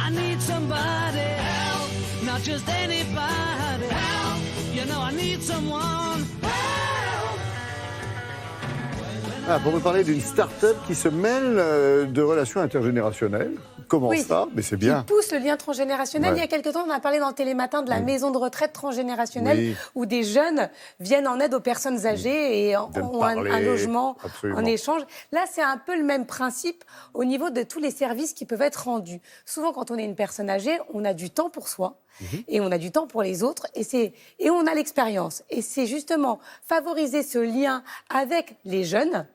I need somebody help, not just anybody help. You know I need someone help. Ah, pour me parler d'une start-up qui se mêle de relations intergénérationnelles. Comment Oui, ça? Mais c'est bien. Qui pousse le lien transgénérationnel. Ouais. Il y a quelque temps, on a parlé dans Télématin de la maison de retraite transgénérationnelle Oui. où des jeunes viennent en aide aux personnes âgées et Viennent ont parler, un logement absolument. en échange. Là, c'est un peu le même principe au niveau de tous les services qui peuvent être rendus. Souvent, quand on est une personne âgée, on a du temps pour soi. Et on a du temps pour les autres et on a l'expérience. Et c'est justement favoriser ce lien avec les jeunes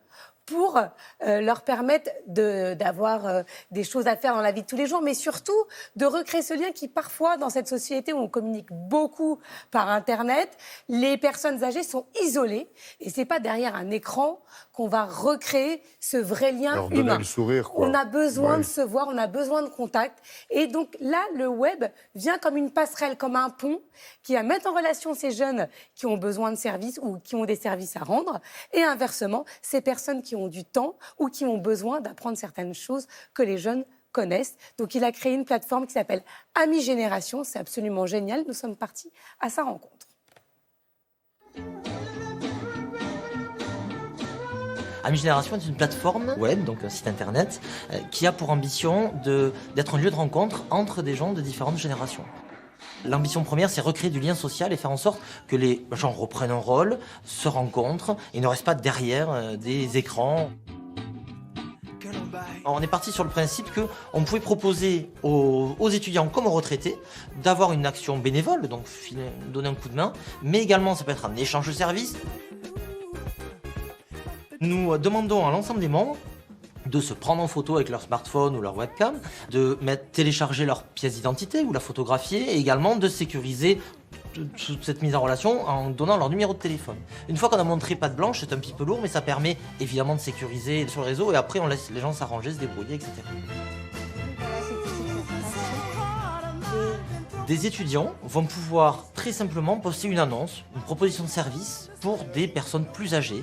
pour leur permettre d'avoir des choses à faire dans la vie de tous les jours, mais surtout de recréer ce lien qui, parfois, dans cette société où on communique beaucoup par Internet, les personnes âgées sont isolées et c'est pas derrière un écran qu'on va recréer ce vrai lien Leur donner humain. le sourire, quoi. On a besoin Ouais. de se voir, on a besoin de contact. Et donc là, le web vient comme une passerelle, comme un pont qui va mettre en relation ces jeunes qui ont besoin de services ou qui ont des services à rendre et inversement, ces personnes qui ont du temps ou qui ont besoin d'apprendre certaines choses que les jeunes connaissent. Donc il a créé une plateforme qui s'appelle Ami Génération. C'est absolument génial. Nous sommes partis à sa rencontre. Ami Génération est une plateforme web, donc un site internet, qui a pour ambition d'être un lieu de rencontre entre des gens de différentes générations. L'ambition première, c'est recréer du lien social et faire en sorte que les gens reprennent un rôle, se rencontrent et ne restent pas derrière des écrans. Alors, on est parti sur le principe qu'on pouvait proposer aux étudiants comme aux retraités d'avoir une action bénévole, donc donner un coup de main, mais également ça peut être un échange de services. Nous demandons à l'ensemble des membres de se prendre en photo avec leur smartphone ou leur webcam, de télécharger leur pièce d'identité ou la photographier et également de sécuriser toute cette mise en relation en donnant leur numéro de téléphone. Une fois qu'on a montré patte blanche, c'est un petit peu lourd, mais ça permet évidemment de sécuriser sur le réseau et après on laisse les gens s'arranger, se débrouiller, etc. Des étudiants vont pouvoir très simplement poster une annonce, une proposition de service pour des personnes plus âgées.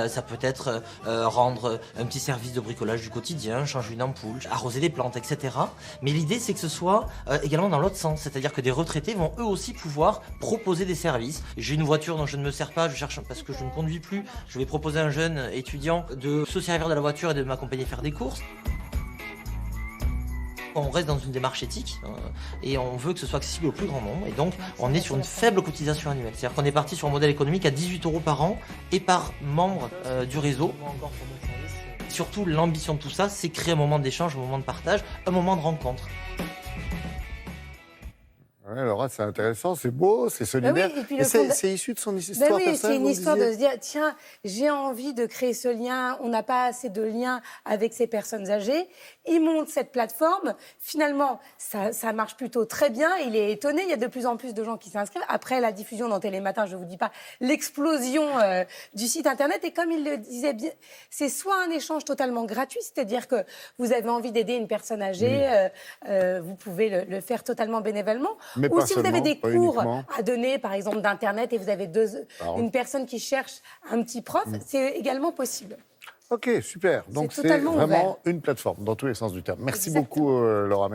Ça peut être rendre un petit service de bricolage du quotidien, changer une ampoule, arroser des plantes, etc. Mais l'idée, c'est que ce soit également dans l'autre sens. C'est-à-dire que des retraités vont eux aussi pouvoir proposer des services. J'ai une voiture dont je ne me sers pas, je cherche parce que je ne conduis plus. Je vais proposer à un jeune étudiant de se servir de la voiture et de m'accompagner faire des courses. On reste dans une démarche éthique et on veut que ce soit accessible au plus grand nombre. Et donc, on est sur une faible cotisation annuelle. C'est-à-dire qu'on est parti sur un modèle économique à 18 € par an et par membre du réseau. Surtout, l'ambition de tout ça, c'est créer un moment d'échange, un moment de partage, un moment de rencontre. Ouais, Laura, c'est intéressant, c'est beau, c'est solidaire. oui, et puis Et c'est issu de son histoire oui, personnelle, c'est une vous histoire de disiez se dire, tiens, j'ai envie de créer ce lien, on n'a pas assez de liens avec ces personnes âgées. Il monte cette plateforme, finalement, ça marche plutôt très bien, il est étonné, il y a de plus en plus de gens qui s'inscrivent. Après la diffusion dans Télématin, je ne vous dis pas l'explosion du site internet, et comme il le disait bien, c'est soit un échange totalement gratuit, c'est-à-dire que vous avez envie d'aider une personne âgée, vous pouvez le faire totalement bénévolement. Mais Ou pas si vous avez seulement, des pas cours uniquement. à donner, par exemple, d'Internet, et vous avez une personne qui cherche un petit prof, c'est également possible. Ok, super. Donc c'est totalement vraiment ouvert. une plateforme dans tous les sens du terme. Merci Exactement. beaucoup, Laura.